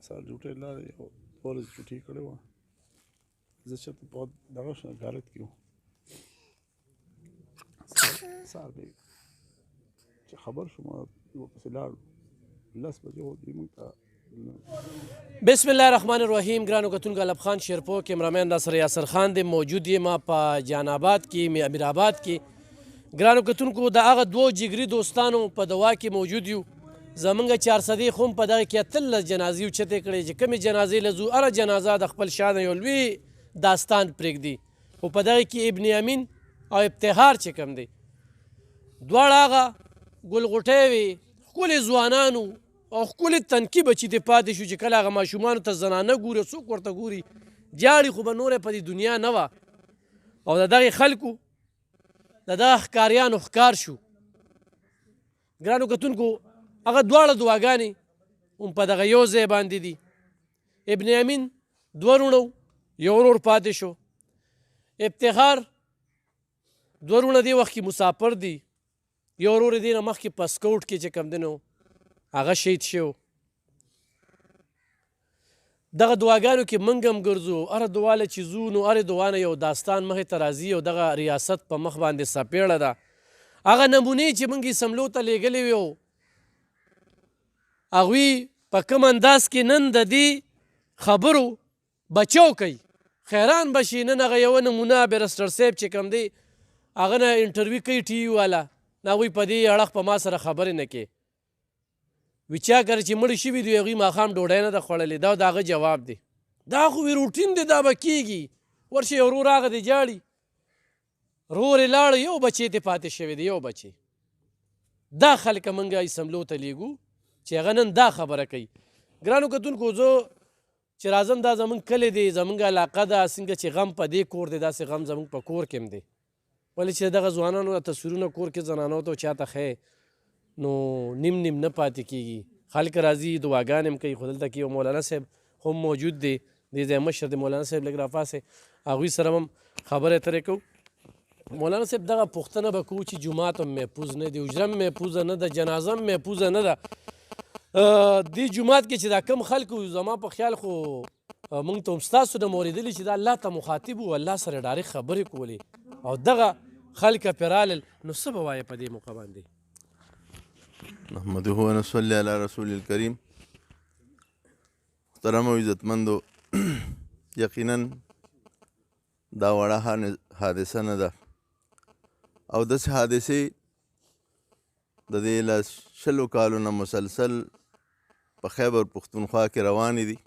سر ډیوټۍ لارې یو 2 ورځې چوټي کړې وه. زه چېرته په دغه غارت کې وم. سهار مې چې خبر شوم ورپسې لاړو 10 بجې دوی موږ ته بسم الله الرحمن الرحیم. ګرانو کتونکو الب خان شیرپور کیمرامین را سره یاسر خان دی موجود یم په جان آباد کې امیر آباد کې. ګرانو کتونکو د هغه دوو جګري دوستانو په دوا کې موجود یو. زمونږ 400 خو په دغه کې 13 جنازې اوچتې کړې چې کومې جنازې له ځو هره جنازه د خپل شان یو لوی داستان پرېږدي. خو په دغه کې ابن امین او ابتهار چې کوم دی دواړه هغه ګلغوټۍ وې ښکلې ځوانانو او ښکلې تنکي بچي دې پاتې شو چې کله هغه ماشومانو ته زنانه ګوري څوک ورته ګوري جاړي خو به نوره په دې دنیا نه وه. او د دغې خلکو د دغه ښکاریانو ښکار شو. ګرانو کتونکو هغه دواړه دعاګانې هم په دغه یو ځای باندې دي. ابن امین 2 وروڼه یو ورور پاتې شو. ابتهار 2 وروڼه دې وخت کې مسافر دي. یو ورور یې دې نه مخکې په سکوټ کې چې کوم دی نو هغه شهید شو. دغه دعاګانو کې موږ هم ګرځو هره دعاله چې ځو نو هرې دعا نه یو داستان مخې ته راځي او دغه ریاست په مخ باندې څپېړه ده. هغه نمونې چې موږ یې سملو ته لیږلې وو هغوی په کوم انداز کې نن د دې خبرو بچو کوي. خیران به شي نن هغه یوه نمونه بیرسټر صاحب چې کوم دی هغه نه انټرویو کوي ټي وي والا نه هغوی په دې اړخ په ما سره خبرې نه کوي. وی چا کړه چې مړه شوي دي هغوی ماښام ډوډۍ نه ده خوړلې دا د هغه جواب دی. دا خو وی روټین دی دا به کېږي. ورشي یو ورور هغه دی جاړي رور یې لاړه یو بچی ترې پاتې شوی دی یو بچی. دا خلک موږ اسمبلو ته لیږو چې هغه نن دا خبره کوي. ګرانو کتونکو زه چې راځم دا زمونږ کلی دی زمونږ علاقه ده څنګه چې غم په دې کور دی داسې غم زمونږ په کور کې هم دی. ولې چې دغه ځوانانو تصویرونه کور کې زنانو ته چاته ښیې نو نیم نیم نه پاتې کېږي. خلک راځي دعاګانې هم کوي. خو دلته کې یو مولانا صاحب هم موجود دی دې ځای مشر دی مولانا صاحب لږ راپاسې هغوی سره هم خبرې اترې کوو. مولانا صاحب دغه پوښتنه به کوو چې جومات هم محفوظ نه دی حجره هم محفوظه نه ده جنازه هم محفوظه نه ده. دې جومات کې چې دا کم خلکو زما په خیال خو موږ ته هم ستاسو نه مو اورېدلي چې دا الله ته مخاطب وو الله سره ډایرکټ خبرې کولې او دغه خلکه پرې رالل نو څه به وایې په دې موقع باندې؟ نحمده ونصلي علی رسول الکریم. محترم او عزتمندو یقینا دا وړه حادثه نه ده او داسې حادثې د دې له 20 کالو نه مسلسل په خیبر پښتونخوا کې روانې دي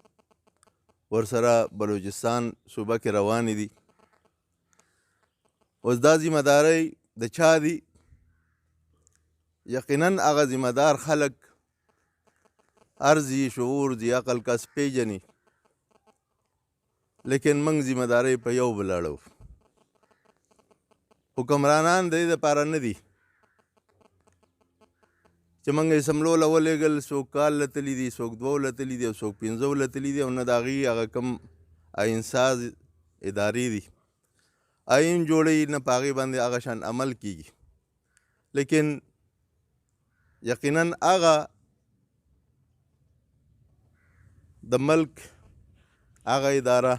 ورسره بلوچستان صوبه کې روانې دي. اوس دا ذمه دارۍ د چا دي؟ یقینا هغه ذمه دار خلک ارزي شعور دي عقل کس پیژني لیکن موږ ذمه دارۍ په یو بل اړو. حکمرانان د دې دپاره نه دي چې موږ یې سملو له ولېږل څوک کال له تلي دي څوک 2 له تلي دي او څوک 15 له تلي دي او نه د هغې هغه کوم آئینساز ادارې دي آئین جوړوي نه په هغې باندې هغه شان عمل کیږي. لیکن یقینا هغه د ملک هغه اداره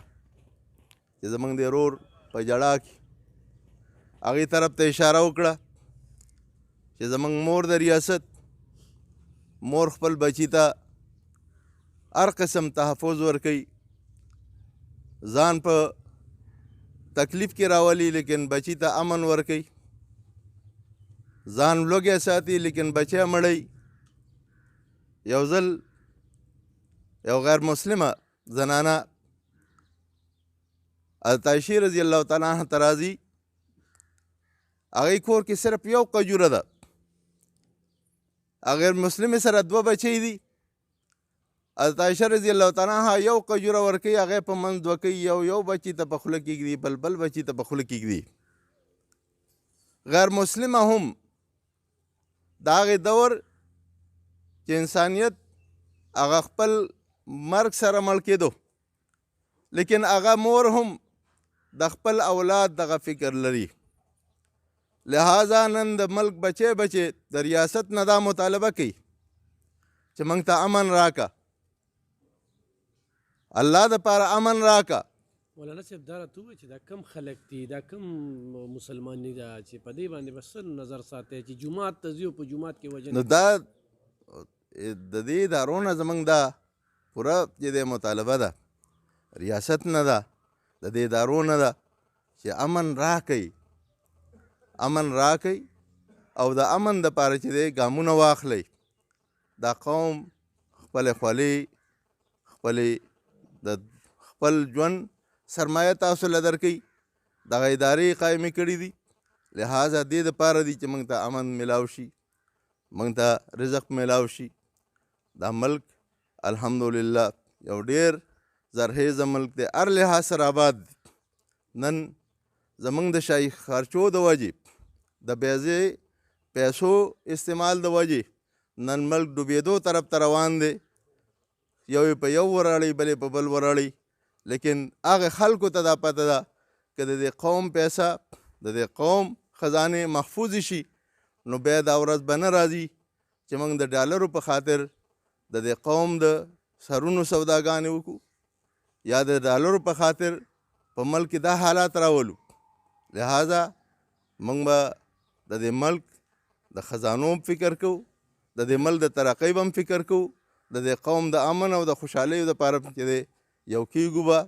چې زموږ د ورور په جړا کې هغې طرف ته اشاره وکړه چې زموږ مور د ریاست مور خپل بچي ته هر قسم تحفظ ورکوي ځان په تکلیف کې راولي لیکن بچي ته امن ورکوي ځان لوږی ساتي لیکن بچی مړی. یو ځل یو غیر مسلمه زنانه حضرت عایشې رضی الله تعالی عنها ته راځي هغې کور کې صرف یو قجوره ده غیر مسلمې سره 2 بچی دي. حضرت عایشه رضی الله تعالی عنها یو قجوره ورکوي هغې په منځ 2 کوي یو بچي ته په خوله کېږدي بل بچي ته په خوله کېږدي. غیر مسلمه هم د هغې دور چې انسانیت هغه خپل مرګ سره مړ کېدو لیکن هغه مور هم د خپل اولاد دغه فکر لري. لہذا نن د ملک بچې د ریاست نه دا مطالبه کوي چې موږ ته امن راکه الله دپاره امن راکه. مولانا صاحب دا راته ووایه چې دا کم خلک دي دا کم مسلماني ده چې په دې باندې به څه نظر ساتئ چې جومات ته ځي او په جومات کې وجه نو دا د دې ادارو نه زموږ دا پوره چې د مطالبه ده ریاست نه ده د دې ادارو نه ده چې امن راکئ او د امن دپاره چې دی ګامونه واخلئ. دا قوم خپلې خولې خپل ژوند سرمایه تاسو له درکوي دغه ادارې قایمې کړي دي. لہذا دې دپاره دي چې موږ ته امن میلاو شي موږ ته رزق میلاو شي. دا ملک الحمدلله یو ډېر زرخیزه ملک دی هر لحاظ سره آباد دی. نن زموږ د شاهي خرچو د وجې د بیځې پیسو استعمال د وجې نن ملک ډوبېدو طرف ته روان دی. یو یې په یو وراړئ بل یې په بل وراړئ. لیکن هغه خلکو ته دا پته ده که د دې قوم پیسه د دې قوم خزانې محفوظ شي نو بیا دا ورځ به نه راځي چې موږ د ډالرو په خاطر د دې قوم د سرونو سوداګانې وکړو یا د ډالرو په خاطر په ملک کې دا حالات راولو. لہذا موږ به د دې ملک د خزانو فکر کوو د دې ملک د ترقۍ به هم فکر کوو د دې قوم د امن او د خوشحالۍ دپاره چې دی یو کېږو به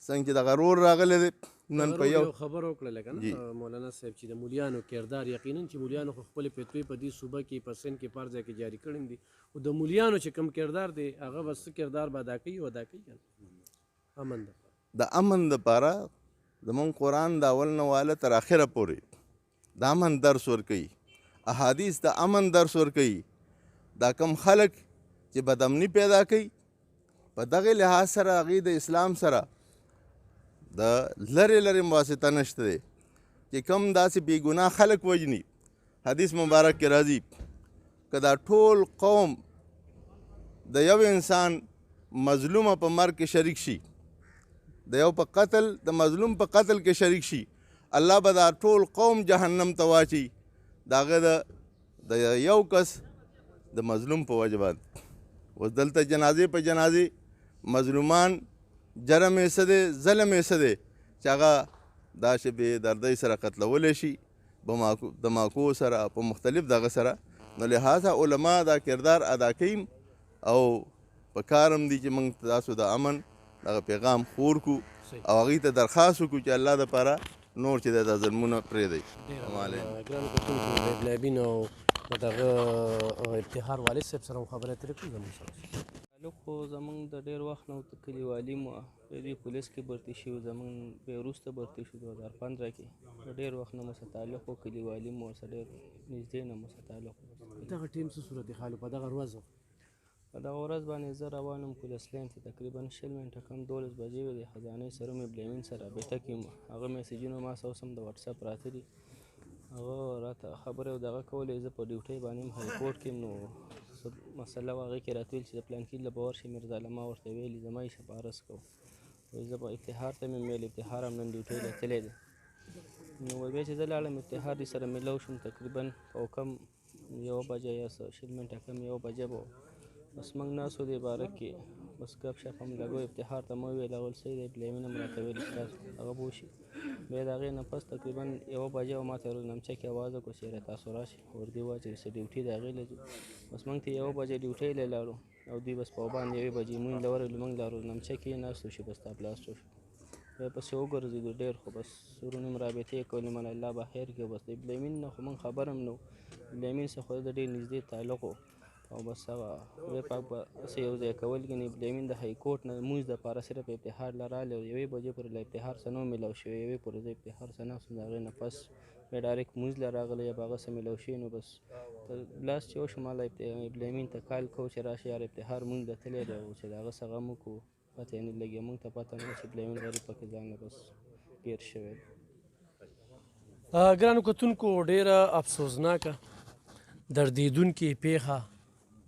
څنګه چې دغه رور راغلی دی. نن په یو خبر وکړله که نه مولانا صاحب چې د مولیانو کردار یقینا چې مولیانو خو خپلې فتوې په دې صوبه کې په سند کې په هر ځای کې جاري کړي دي او د مولیانو چې کوم کردار دی هغه به څه کردار به ادا کوي او ادا کوي امن ده د امن دپاره زمونږ قرآن د اول نه واله تر اخره پورې د امن درس ورکوي احادیث د امن درس ورکوي. دا کم خلک چې بدامني پیدا کوي په دغه لحاظ سره هغوی د اسلام سره د لرې واسطه نشته دی چې کم داسې بېګناه خلک وجني. حدیث مبارک کې راځي که دا ټول قوم د یو انسان مظلومه په مرګ کې شریک شي د یو په قتل د مظلوم په قتل کې شریک شي الله به دا ټول قوم جهنم ته واچي د هغه د یو کس د مظلوم په وجه باندې. اوس دلته جنازې په جنازې مظلومان جرم یې څه دی ظلم یې څه دی چې هغه داسې بې دردۍ سره قتلولی شي دماکو سره په مختلف دغه سره. نو لہذا علما دا کردار ادا کوي او په کار هم دي چې موږ تاسو د امن دغه پیغام خور کو او هغوی ته درخواست وکړو چې الله دپاره نور چې دا ظلمونه پرېږدئ. ګرانو کتونکو د بلابین او دغه ابتهار والد صاحب سره هم خبرې اترې کړو زموږ سره تعلق خو زموږ د ډېر وخت نه کلیوالي مو دوی پولیس کې برتي شوي زموږ بیا وروسته برتي شو 2015 کې د ډېر وخت نه مو سره تعلق و کلیوالي مو ورسره ډېر نږدې نه مو سره تعلق و. دغه ټیم څه صورت حال په دغه ورځ په دغه ورځ باندې زه روان وم پولیس لاین ته تقریبا 20 منټه کم 12 بجې وې د خزانې سره مې بلیمین سره رابطه کې وم. هغه میسیجونه ما سره اوس هم د وټساپ پراته دي. هغه راته خبرې او دغه کولې زه په ډیوټۍ باندې هم هایکورټ کې نو مسله وه هغې کې راته ویل چې د پلانکي له به ورشي میرزا ما ورته ویلي زما یې سپارس کوو وایي زه به افتخار ته مې ویل افتخار هم نن ډیوټۍ له تللی دی. نو وایي بیا چې زه لاړم افتخار دې سره میلاو شوم تقریبا په کم 1 بجه یا 20 منټه کم 1 بجه به بس موږ ناست وو دې باره کې بس ګپ شپ هم لګو. افتخار ته مو وویل اول صحیح دی بلیمین هم راته ویل ستاسو هغه به وشي. بیا د هغې نه پس تقریبا 1 بجه او ما ته روزنامچه کې اواز وکړو چې یاره تاسو راشئ وردې واچوئ چې ډیوټي د هغې له ځو. بس موږ ته 1 بجه ډیوټۍ له لاړو او دوی بس په باندې 1 بجې مونږ له ورغلو موږ لا روزنامچه کې ناست وو چې بس تا بلاست وشو. بیا پسې وګرځېدو ډېر خو بس ورونیم رابطې کولې من الله به خیر کړي. بس د بلیمین نه خو موږ خبر هم نه وو بلیمین څخه خو د ډېر نږدې تعلق و او بس هغه خدای پاک به هسې یو ځای کول ګنې بلیمین د هایکورټ نه لمونځ دپاره صرف افتخار له راغلی او 1 بجې پورې له افتخار سره نه و میلاو شوی 1 پورې زه افتخار سره ناست وم د هغې نه پس بیا ډایرکټ لمونځ له راغلی یا به هغه سره میلاو شوي نو بس لاس چې وشو ما له بلیمین ته کال کوو چې راشي یار افتخار مونږ ته تللی دی او چې د هغه څه غم وکړو پته یې نه لګي مونږ ته پته نه وه چې بلیمین غریب پکې ځان له بس ګیر شوی دی. ګرانو کتونکو ډېره افسوسناکه دردیدونکې پیښه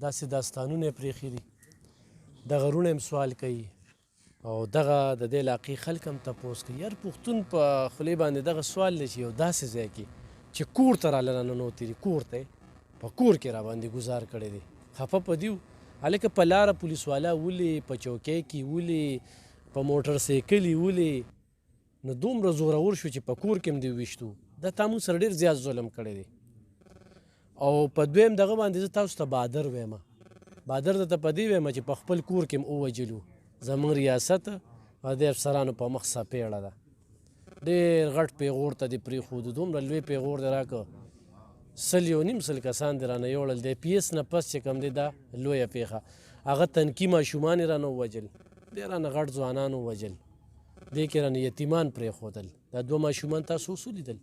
داسې داستانونه یې پرېښي دي دغه وروڼه هم سوال کوي او دغه د دې علاقې خلک هم تپوس کوي. یار پښتون په خولې باندې دغه سوال دی چې یو داسې ځای کې چې کور ته راله راننوتې دي کور ته په کور کې راباندې ګزار کړی دی خفه په دي هلکه په لاره پولیس والا ولې په چوکۍ کې ولې په موټر سایکل یې ولې نو دومره زورور شو چې په کور کې هم دې وویشتو دا تا موږ سره ډېر زیات ظلم کړی دی او په دویم دغه باندې زه تاسو ته بهادر ویم بهادر درته په دې ویم چې په خپل کور کې هم ووجلو زموږ ریاست او د افسرانو په مخ څپېړه ده ډېر غټ پیغور ته دې پرېښودو دومره لوی پیغور دی راکړه 100 کسان دې رانه یوړل د پی ایس نه پس چې کوم دی دا لویه پیښه هغه تنکي ماشومان یې رانه ووجل ډېر رانه غټ ځوانان ووجل دې کې رانه یتیمان پرېښودل دا 2 ماشومان تاسو اوس ولیدل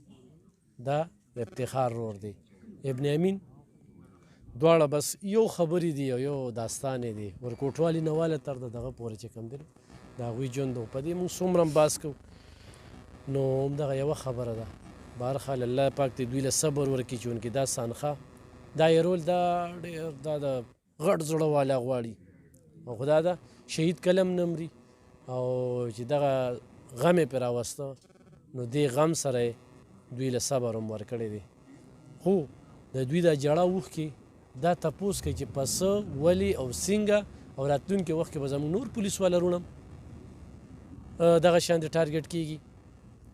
دا افتخار رور دی ابن امین دواړه بس یو خبرې دي او یو داستان دی ورکوټوالي نه واله تر دغه پورې چې کوم دی د هغوی ژوند په دې موږ څومره هم بحث کوو نو همدغه یوه خبره ده بهرحال الله پاک دې دوی له صبر ورکړي چونکې دا سانخه دا یې رول دا ډېر دا د غټ زړه والا غواړي او خدا ده شهید کلم نه مري او چې دغه غم یې پرې راوسته نو دې غم سره یې دوی له صبر هم ورکړی دی خو د دوی دا جړه اوښکې دا تپوس کوي چې پسه ولې او څنګه او راتلونکي وخت کې به زموږ نور پولیس والا رونم دغه شان ټارګټ کیږي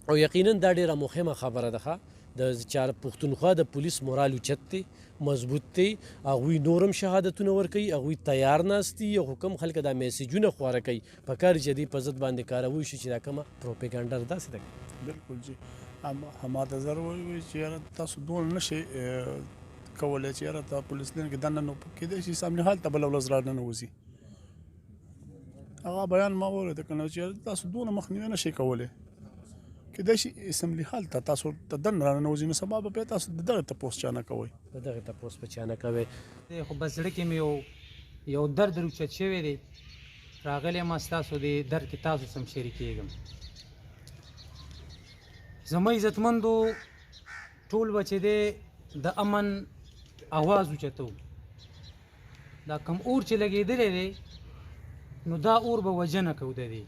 او یقینا دا ډېره مهمه خبره ده د پښتونخوا د پولیس مورال اوچت دی مضبوط دی هغوی نور هم شهادتونه ورکوي هغوی تیار ناست دي او کوم خلک دا میسیجونه خواره کوي پکار چې دوی په ضد باندې کاروي شي چې دا کومه پروپیګنډا ده داسې ده بالکل جی ما ته زر وایي چې یاره تاسو دونه نشئ کولی چې یاره ته پولیس لین کې دننه نو کېدای شي سامنے حال ته بله ورځ راننوځي هغه بیان ما واورېده که نه چې یاره تاسو دونه مخنیوی نشئ کولی کېدای شي اسمبلي حال ته تاسو ته دننه راننوځي نو سبا به بیا تاسو د دغې تپوس چا نه کوئ د دغې تپوس په چا نه کوئ خو بس زړه کې مې یو درد روچت شوی دی راغلی ما ستاسو د درد کې تاسو سم شریکېږم زما عزتمندو ټول به چې دی د امن اواز اوچتو دا کم اور چې لګېدلی دی نو دا اور به وجنه کوده دی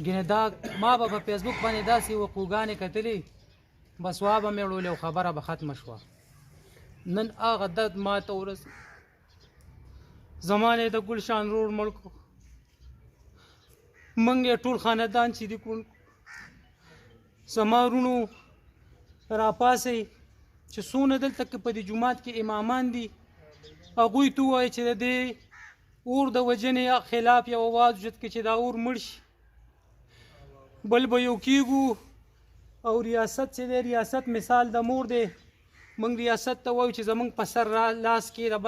ګینې دا ما به په فیسبوک باندې داسې وقوګانې کتلې بس وا به مې وړولې او خبره به ختمه شوه نن هغه درد ما ته ورس زمانې د ګلشان روډ مړ کړو موږ یې ټول خاندان چې دي کړو زما وروڼو راپاسئ چې څونه دلته که په دې جومات کې امامان دي هغوی ته ووایي چې د دې اور د وژنې خلاف یو اواز اوچت کړي چې دا اور مړ شي بل به یو کېږو او ریاست چې دی ریاست مثال د مور دی موږ ریاست ته وایو چې زموږ په سر لاس کې را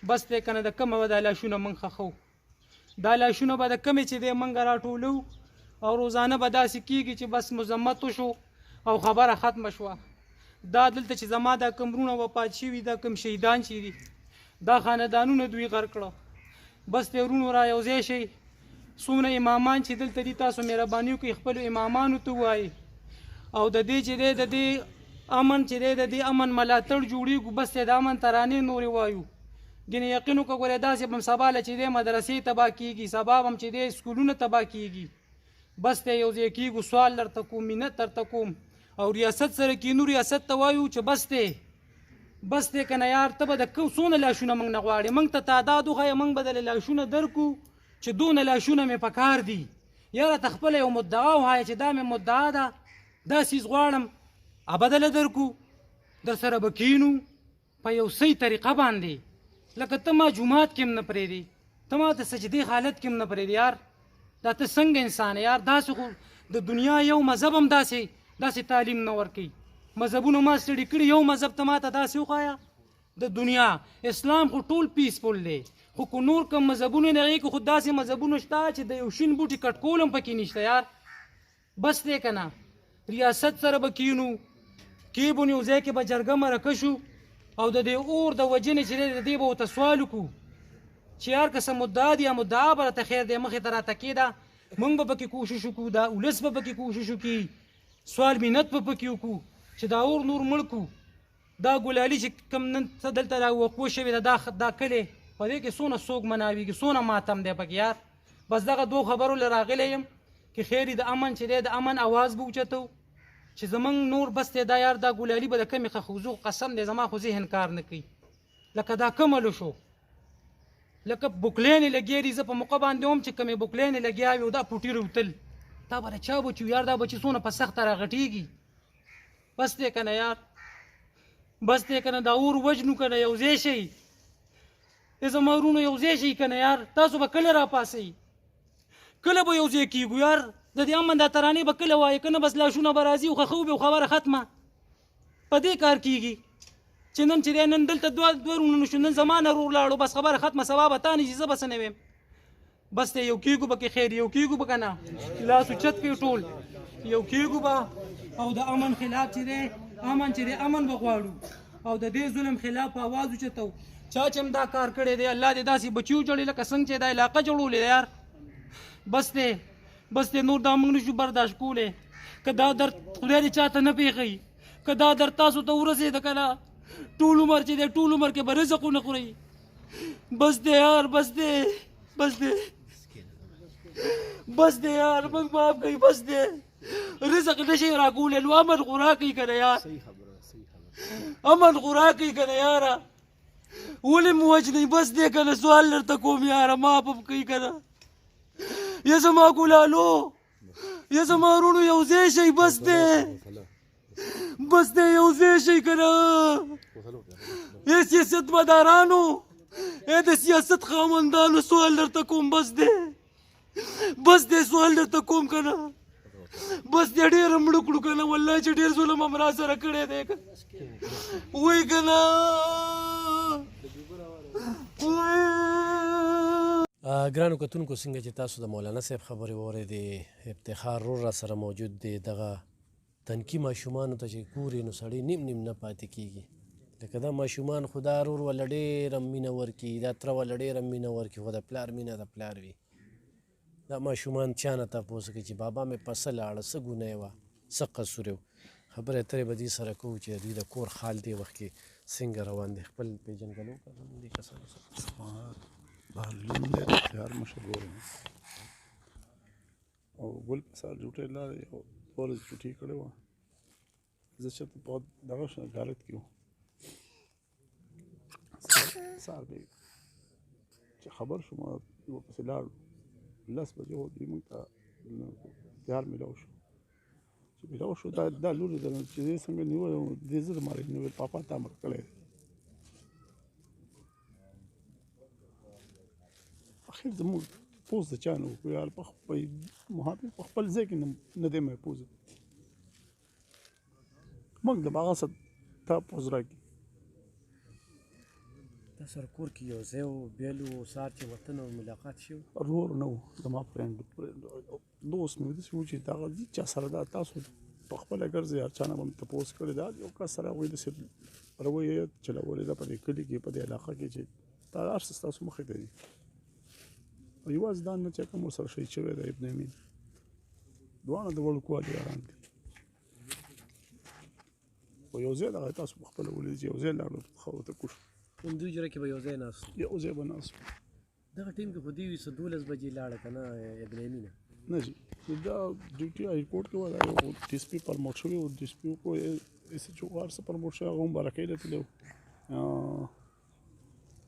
بس دی که نه د کومه به دا لاشونه موږ ښخو دا لاشونه به د کومې چې دی موږ راټولو او روزانه به داسې کېږي چې بس مذمت وشو او خبره ختمه شوه دا دلته چې زما دا کوم وروڼه وفات شوي دا کوم شهیدان چې دي دا خاندانونه دوی غر کړه بس د وروڼو را یوځای شئ څومره امامان چې دلته دي تاسو مهرباني وکړئ خپلو امامانو ته ووایئ او د دې چې دی د دې امن چې دی د دې امن ملاتړ جوړېږو بس د امن ترانې نورې وایو ګینې یقین وکړه ګورې داسې به هم سبا له چې دی مدرسې تباه کېږي سبا به هم چې دی سکولونه تباه کېږي بس ته یو ځای کېږو سوال درته کوم منت درته کوم او ریاست سره کینو ریاست ته وایو چې بس دی که نه یار ته به د څونه لاشونه موږ نه غواړې موږ ته تعداد وښیه موږ به دله لاشونه درکو چې دونه لاشونه مې پکار دي یاره ته خپله یو مدعا ووایه چې دا مې مدعا ده دا څیز غواړم بدله درکو در سره به کینو په یو صحیح طریقه باندې لکه ته ما جومات کې هم نه پرېږدې ته ما ته سجدې حالت کې هم نه پرېږدې یار دا ته څنګه انسان یار داسې خو د دنیا یو مذهب هم داسې تعلیم نه ورکوي مذهبونه ما سټډي کړي یو مذهب ته ما ته داسې وښایه د دنیا اسلام خو ټول پیسفول دی خو که نور کوم مذهبونه نه هغې کې خو داسې مذهبونه شته چې د یو شین بوټي کټ کول هم پکې نشته یار بس دی که نه ریاست سره به کینو کېبو یو ځای کې به جرګه مرکه شو او د دې اور د وجنې چې دی د دې به ورته سوال وکړو چې یار که څه مدعا دي یا مدعا به راته خیر دی مخې ته راته کېده موږ به پکې کوشش وکړو دا ولس به پکې کوشش وکړي سوال منت به پکې وکړو چې دا اور نور مړ کړو دا ګلالي چې کوم نن دلته را وقوع شوې ده دا کلی په دې کې څونه څوک مناویږي څونه ماتم دی پکې یار بس دغه 2 خبرو له راغلی یم چې خیر د امن چې دی د امن اواز به اوچتو چې زمونږ نور بس دی دا یار دا ګلالي به د کمې خخوزو قسم دی زما خو ذهن کار نه کوي لکه دا کملو شو لکه بوکلینې لګیا دي، زه په موقع باندې وم چې کومې بوکلینې لګیا وي او دا پوټي روتل، دا به چا بچو یار، دا بچي څونه په سخته راغټېږي. بس دی که نه یار، بس دی که نه، دا اور وجنو که نه، یو ځای شئ زما ورونو، یو ځای شئ که نه یار. تاسو به کله راپاڅئ؟ کله به یو ځای کېږو یار؟ د دې امن دا ترانې به کله وایې؟ که نه بس لاشونه به راځي او ښخه وبې خبره ختمه. په دې کار کېږي چې نن چې دی نن دلته دوه ورونه شو، نن زما نه رور لاړو، بس خبره ختمه، سبا به تا نه شي، زه به څه نه ویم. بس دی یو کېږو به کې خیر، یو کېږو به که نه لاس اوچت کړي ټول، یو کېږو به او د امن خلاف چې دی امن چې دی امن به غواړو او د دې ظلم خلاف آواز اوچتو. چا چې هم دا کار کړی دی الله دې داسې بچي وجړي لکه څنګه چې دا علاقه جوړولې ده یار. بس دی بس دی، نور دا موږ نشو برداشت کولی. که دا درد خدای دې چاته نه پېښوي، که دا درد تاسو ته ورسېده که نه ټول عمر چې دی ټول عمر کې به رزق ونه خورئ. بس دی یار، بس دی، بس دی، بس دی یار، موږ معاف کوي. بس دی رزق نشئ راکولی، نو امن خو راکوي که نه یار، امن خو راکوي که نه یاره، ولې مو وجنئ؟ بس دی که نه سوال درته کوم یاره، معاف هم کوي که نه. یا زما ګلالو، یا زما وروڼو یو ځای شئ. بس دی، بس دی یو ځای شئ که نه. ای سیاست مدارانو، ای د سیاست خاوندانو سوال درته کوم. بس دی، بس دی سوال درته کوم که نه. بس دی ډېر مړه کړو که نه، والله چې ډېر ظلم هم را سره کړی دی وایي که نه. ګرانو کتونکو، څنګه چې تاسو د مولانا صاحب خبرې واورېدې، افتخار رور را سره موجود دی. دغه تنکي ماشومانو ته چې ګورې نو سړی نیم نیم نه پاتې کېږي. لکه دا ماشومان خو دا رور وله ډېره مینه ورکړي، دا تره وله ډېره مینه ورکړي، خو د پلار مینه د پلار وي. دا ماشومان چا نه تپوس کوي چې بابا مې په څه لاړه، څه ګناه یې وه، څه قصور یې و. خبرې اترې به دې سره کوو چې دوی د کور حال دې وخت کې څنګه روان دی. خپل پېژندګلو وکړه دې کسانو سره. بهلول دی تیار مشهور او ګل په سر جوټې لارې او ټوله چوټي کړې وه. زه چېرته په دغه حالت کې وم، سهار به چې خبر شوم ورپسې لاړو، 10 بجې و دوی موږ ته تیار میلاو شو. چې میلاو شو دا لورې ده چې دې څنګه نیولی وم، دې زه د مالک نه ویل پاپا تا مړ کړی دی. اخر زموږ پوز د چا نه وکړو یار، په محافظ په خپل ځای کې نه دی محفوظ. موږ د هغه څه تا پوز راکړي. تا سره کور کې یو ځای و، بیلو سهار چې وطن او ملاقات شو؟ رور نه و، زما فرینډ دوست مې داسې و چې دغه چا سره دا تاسو په خپله ګرځئ، هر چا نه به مې تپوس کړی. دا یو کس سره هغوی داسې رویه چلولې ده په دې کلي کې، په دې علاقه کې چې دا هر څه ستاسو مخې ته دي. یوازې دا نه چې کوم ورسره شهید شوی دی ابن امین، دواړه د وړوکوالي یاران دي. خو یو ځای دغه تاسو په خپله ولیدي چې یو ځای لاړو ښه ورته کوږ شو. کوم دوی جوړه کې به یو ځای ناست یو ځای به ناست وو. دغه ټیم کې خو دوی وي څه 12 بجې لاړه که نه ابن امینه؟ نه جي دا ډیوټي هایکورټ کې وه، دا یو ډي اس پي پرموټ شوی و، ډي اس پي کو ایس ایچ او هر څه پرموټ شوی، هغه هم بارکۍ ته تللی و.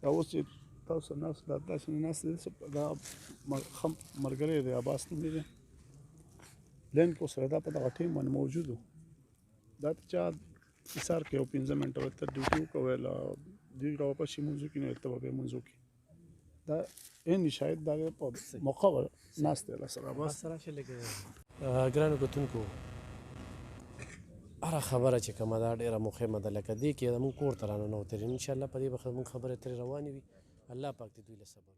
دا اوس چې تاسو ناست دا داسې نه ناست دی، دا ښه ملګری دی عباس نوم یې دی، لین کې ورسره دا په دغه ټیم باندې موجود و. دا ته چا ایسار کې یو 15 منټه ورته ډیوټي وکول، دوی راواپس شي مونځو کې، نو ورته به بیا مونځو کې دا این شاید دا په موقع ناست دی له سره. بس راشه لږ ګرانو کتونکو، هره خبره چې کومه ده ډېره مهمه ده. لکه دې کې زموږ کور ته راننوتلي، انشاءالله په دې به زموږ خبرې ترې روانې وي. الله پاک دې دوی له صبر